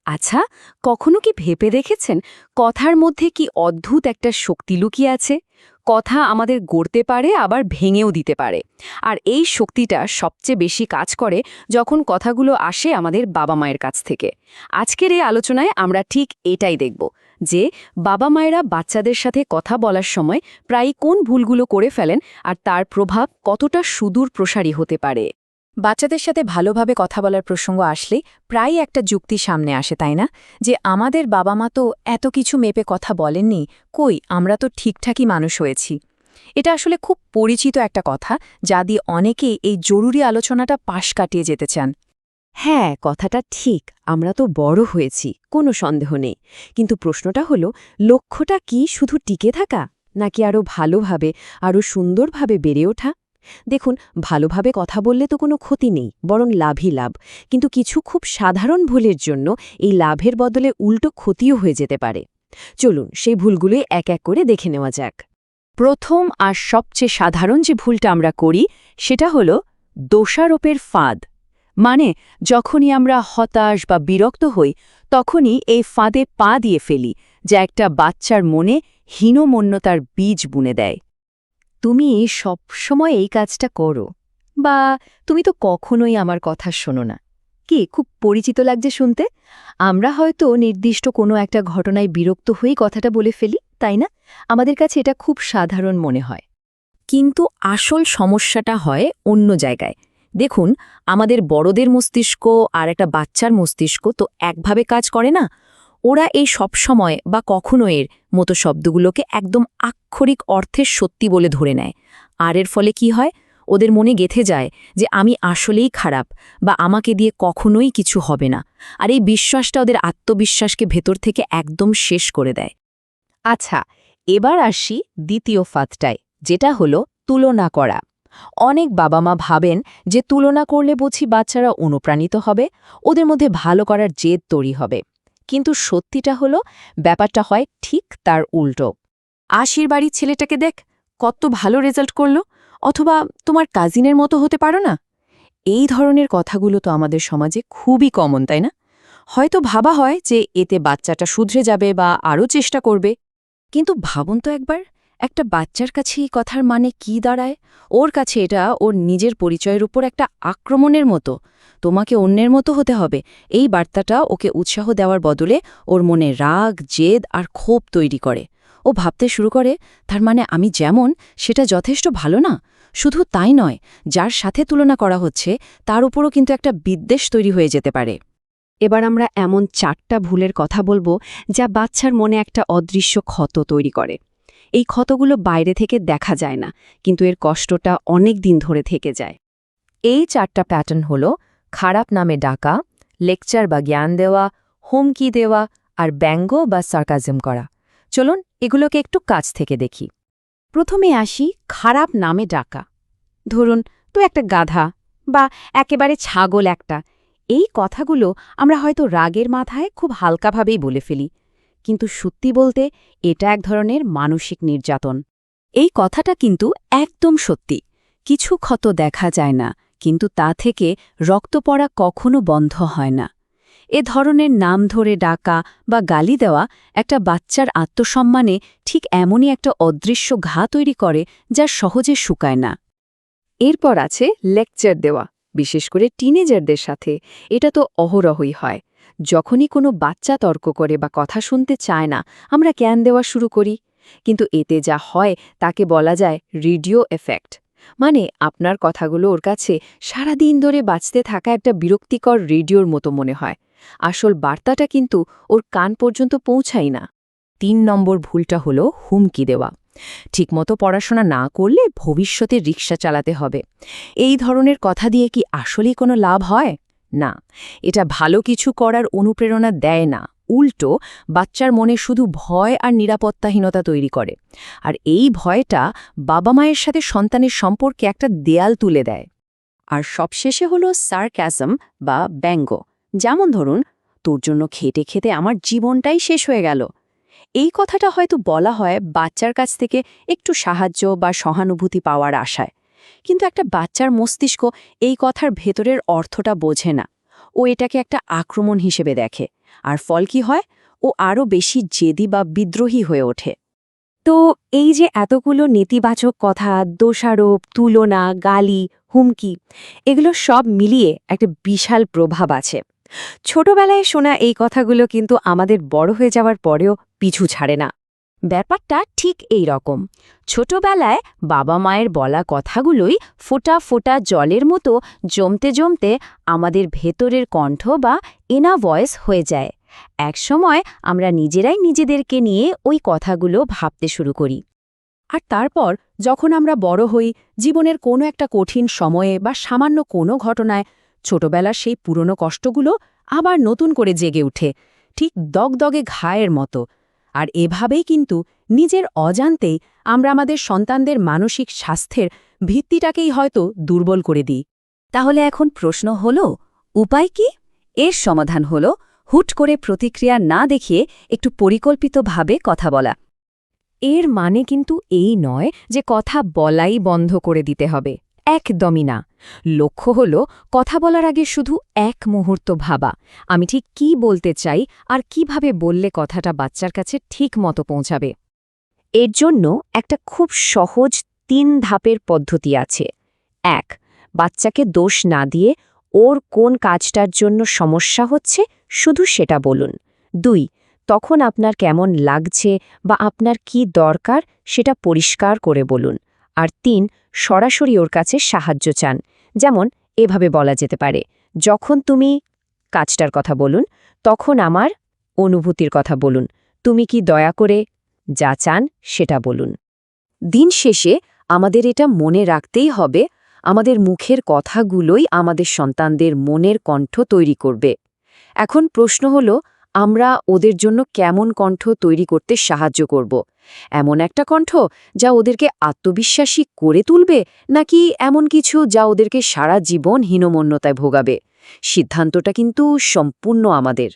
আচ্ছা, কখনো কি ভেবে দেখেছেন কথার মধ্যে কি অদ্ভুত একটা শক্তি লুকিয়ে আছে? কথা আমাদের গড়তে পারে আবার ভেঙেও দিতে পারে। আর এই শক্তিটা সবচেয়ে বেশি কাজ করে যখন কথাগুলো আসে আমাদের বাবা মায়ের কাছ থেকে। আজকের এই আলোচনায় আমরা ঠিক এটাই দেখব যে বাবা মায়েরা বাচ্চাদের সাথে কথা বলার সময় প্রায় কোন ভুলগুলো করে ফেলেন আর তার প্রভাব কতটা সুদূর প্রসারী হতে পারে। বাচ্চাদের সাথে ভালোভাবে কথা বলার প্রসঙ্গ আসলেই প্রায়ই একটা যুক্তি সামনে আসে, তাই না? যে আমাদের বাবা মা তো এত কিছু মেপে কথা বলেননি, কই আমরা তো ঠিকঠাকই মানুষ হয়েছি। এটা আসলে খুব পরিচিত একটা কথা, যা দিয়ে অনেকেই এই জরুরি আলোচনাটা পাশ কাটিয়ে যেতে চান। হ্যাঁ, কথাটা ঠিক, আমরা তো বড় হয়েছি, কোনো সন্দেহ নেই। কিন্তু প্রশ্নটা হলো, লক্ষ্যটা কি শুধু টিকে থাকা, নাকি আরও ভালোভাবে, আরও সুন্দরভাবে বেড়ে ওঠা? দেখুন, ভালোভাবে কথা বললে তো কোনো ক্ষতি নেই, বরং লাভই লাভ। কিন্তু কিছু খুব সাধারণ ভুলের জন্য এই লাভের বদলে উল্টো ক্ষতিও হয়ে যেতে পারে। চলুন সেই ভুলগুলোই এক এক করে দেখে নেওয়া যাক। প্রথম আর সবচেয়ে সাধারণ যে ভুলটা আমরা করি সেটা হলো দোষারোপের ফাঁদ। মানে যখনই আমরা হতাশ বা বিরক্ত হই, তখনই এই ফাঁদে পা দিয়ে ফেলি, যা একটা বাচ্চার মনে হীনমন্যতার বীজ বুনে দেয়। তুমি সবসময় এই কাজটা করো, বা তুমি তো কখনোই আমার কথা শোনো না। কি খুব পরিচিত লাগছে শুনতে? আমরা হয়তো নির্দিষ্ট কোনো একটা ঘটনায় বিরক্ত হয়েই কথাটা বলে ফেলি, তাই না? আমাদের কাছে এটা খুব সাধারণ মনে হয়। কিন্তু আসল সমস্যাটা হয় অন্য জায়গায়। দেখুন, আমাদের বড়দের মস্তিষ্ক আর একটা বাচ্চার মস্তিষ্ক তো একভাবে কাজ করে না। ওরা এই সবসময় বা কখনো এর মতো শব্দগুলোকে একদম আক্ষরিক অর্থের সত্যি বলে ধরে নেয়। আর এর ফলে কি হয়? ওদের মনে গেঁথে যায় যে আমি আসলেই খারাপ, বা আমাকে দিয়ে কখনোই কিছু হবে না। আর এই বিশ্বাসটা ওদের আত্মবিশ্বাসকে ভেতর থেকে একদম শেষ করে দেয়। আচ্ছা, এবার আসি দ্বিতীয় ফাঁদটায়, যেটা হলো তুলনা করা। অনেক বাবা মা ভাবেন যে তুলনা করলে বুঝি বাচ্চারা অনুপ্রাণিত হবে, ওদের মধ্যে ভালো করার জেদ তৈরি হবে। কিন্তু সত্যিটা হলো, ব্যাপারটা হয় ঠিক তার উল্টো। আশির বাড়ির ছেলেটাকে দেখ, কত ভালো রেজাল্ট করলো, অথবা তোমার কাজিনের মতো হতে পারো না। এই ধরনের কথাগুলো তো আমাদের সমাজে খুবই কমন, তাই না? হয়তো ভাবা হয় যে এতে বাচ্চাটা শুধরে যাবে বা আরও চেষ্টা করবে। কিন্তু ভাবুন তো একবার, একটা বাচ্চার কাছে এই কথার মানে কি দাঁড়ায়? ওর কাছে এটা ওর নিজের পরিচয়ের উপর একটা আক্রমণের মতো। তোমাকে অন্যের মতো হতে হবে, এই বার্তাটা ওকে উৎসাহ দেওয়ার বদলে ওর মনে রাগ, জেদ আর ক্ষোভ তৈরি করে। ও ভাবতে শুরু করে, তার মানে আমি যেমন, সেটা যথেষ্ট ভালো না। শুধু তাই নয়, যার সাথে তুলনা করা হচ্ছে তার উপরও কিন্তু একটা বিদ্বেষ তৈরি হয়ে যেতে পারে। এবার আমরা এমন 4টা ভুলের কথা বলবো যা বাচ্চার মনে একটা অদৃশ্য ক্ষত তৈরি করে। এই ক্ষতগুলো বাইরে থেকে দেখা যায় না, কিন্তু এর কষ্টটা অনেক দিন ধরে থেকে যায়। এই 4টা প্যাটার্ন হলো খারাপ নামে ডাকা, লেকচার বা জ্ঞান দেওয়া, হুমকি দেওয়া, আর ব্যঙ্গ বা সার্কাজম করা। চলুন এগুলোকে একটু কাছ থেকে দেখি। প্রথমে আসি খারাপ নামে ডাকা। ধরুন, তো একটা গাধা, বা একেবারে ছাগল একটা। এই কথাগুলো আমরা হয়তো রাগের মাথায় খুব হালকাভাবেই বলে ফেলি, কিন্তু সত্যি বলতে এটা এক ধরনের মানসিক নির্যাতন। এই কথাটা কিন্তু একদম সত্যি। কিছু ক্ষত দেখা যায় না, কিন্তু তা থেকে রক্ত পড়া কখনো বন্ধ হয় না। এ ধরনের নাম ধরে ডাকা বা গালি দেওয়া একটা বাচ্চার আত্মসম্মানে ঠিক এমনই একটা অদৃশ্য ঘা তৈরি করে, যা সহজে শুকায় না। এরপর আছে লেকচার দেওয়া, বিশেষ করে টিনেজারদের সাথে। এটা তো অহরহই হয়। যখনই কোনো বাচ্চা তর্ক করে বা কথা শুনতে চায় না, আমরা জ্ঞান দেওয়া শুরু করি। কিন্তু এতে যা হয় তাকে বলা যায় রেডিও এফেক্ট। মানে আপনার কথাগুলো ওর কাছে সারাদিন ধরে বাঁচতে থাকা একটা বিরক্তিকর রেডিওর মতো মনে হয়। আসল বার্তাটা কিন্তু ওর কান পর্যন্ত পৌঁছায় না। 3 নম্বর ভুলটা হলো হুমকি দেওয়া। ঠিকমতো পড়াশোনা না করলে ভবিষ্যতে রিকশা চালাতে হবে, এই ধরনের কথা দিয়ে কি আসলেই কোনো লাভ হয়? না, এটা ভালো কিছু করার অনুপ্রেরণা দেয় না। উল্টো বাচ্চার মনে শুধু ভয় আর নিরাপত্তাহীনতা তৈরি করে। আর এই ভয়টা বাবা মায়ের সাথে সন্তানের সম্পর্কে একটা দেয়াল তুলে দেয়। আর সবশেষে হলো সার্কাজম বা ব্যঙ্গ। যেমন ধরুন, তোর জন্য খেটে খেতে আমার জীবনটাই শেষ হয়ে গেল। এই কথাটা হয়তো বলা হয় বাচ্চার কাছ থেকে একটু সাহায্য বা সহানুভূতি পাওয়ার আশায়। কিন্তু একটা বাচ্চার মস্তিষ্ক এই কথার ভেতরের অর্থটা বোঝে না। ও এটাকে একটা আক্রমণ হিসেবে দেখে আর ফল কি হয় ও আরও বেশি জেদি বা বিদ্রোহী হয়ে ওঠে। তো এই যে এতগুলো নেতিবাচক কথা, দোষারোপ, তুলনা, গালি, হুমকি, এগুলো সব মিলিয়ে একটা বিশাল প্রভাব আছে। ছোটবেলায় শোনা এই কথাগুলো কিন্তু আমাদের বড় হয়ে যাওয়ার পরেও পিছু ছাড়ে না। ব্যাপারটা ঠিক এই রকম। ছোটবেলায় বাবা মায়ের বলা কথাগুলোই ফোঁটা ফোঁটা জলের মতো জমতে জমতে আমাদের ভেতরের কণ্ঠ বা ইনা ভয়েস হয়ে যায়। একসময় আমরা নিজেরাই নিজেদেরকে নিয়ে ওই কথাগুলো ভাবতে শুরু করি। আর তারপর যখন আমরা বড় হই, জীবনের কোনো একটা কঠিন সময়ে বা সামান্য কোনো ঘটনায় ছোটবেলার সেই পুরনো কষ্টগুলো আবার নতুন করে জেগে উঠে, ঠিক দগদগে ঘায়ের মতো। আর এভাবেই কিন্তু নিজের অজান্তেই আমরা আমাদের সন্তানদের মানসিক স্বাস্থ্যের ভিত্তিটাকেই হয়তো দুর্বল করে দিই। তাহলে এখন প্রশ্ন হলো, উপায় কি? এর সমাধান হলো হুট করে প্রতিক্রিয়া না দেখিয়ে একটু পরিকল্পিতভাবে কথা বলা। এর মানে কিন্তু এই নয় যে কথা বলাই বন্ধ করে দিতে হবে, একদমই না। লক্ষ্য হল কথা বলার আগে শুধু এক মুহূর্ত ভাবা, আমি ঠিক কী বলতে চাই আর কিভাবে বললে কথাটা বাচ্চার কাছে ঠিক মতো পৌঁছাবে। এর জন্য একটা খুব সহজ ৩ ধাপের পদ্ধতি আছে। ১. বাচ্চাকে দোষ না দিয়ে ওর কোন কাজটার জন্য সমস্যা হচ্ছে শুধু সেটা বলুন। ২. তখন আপনার কেমন লাগছে বা আপনার কি দরকার সেটা পরিষ্কার করে বলুন। আর ৩. সরাসরি ওর কাছে সাহায্য চান। যেমন এভাবে বলা যেতে পারে, যখন তুমি কাজটার কথা বলুন তখন আমার অনুভূতির কথা বলুন, তুমি কি দয়া করে যা চান সেটা বলুন। দিন শেষে আমাদের এটা মনে রাখতেই হবে, আমাদের মুখের কথাগুলোই আমাদের সন্তানদের মনের কণ্ঠ তৈরি করবে। এখন প্রশ্ন হলো, আমরা ওদের জন্য কেমন কণ্ঠ তৈরি করতে সাহায্য করব? এমন একটা কণ্ঠ যা ওদেরকে আত্মবিশ্বাসী করে তুলবে, নাকি এমন কিছু যা ওদেরকে সারা জীবন হীনমন্যতায় ভোগাবে? সিদ্ধান্তটা কিন্তু সম্পূর্ণ আমাদের।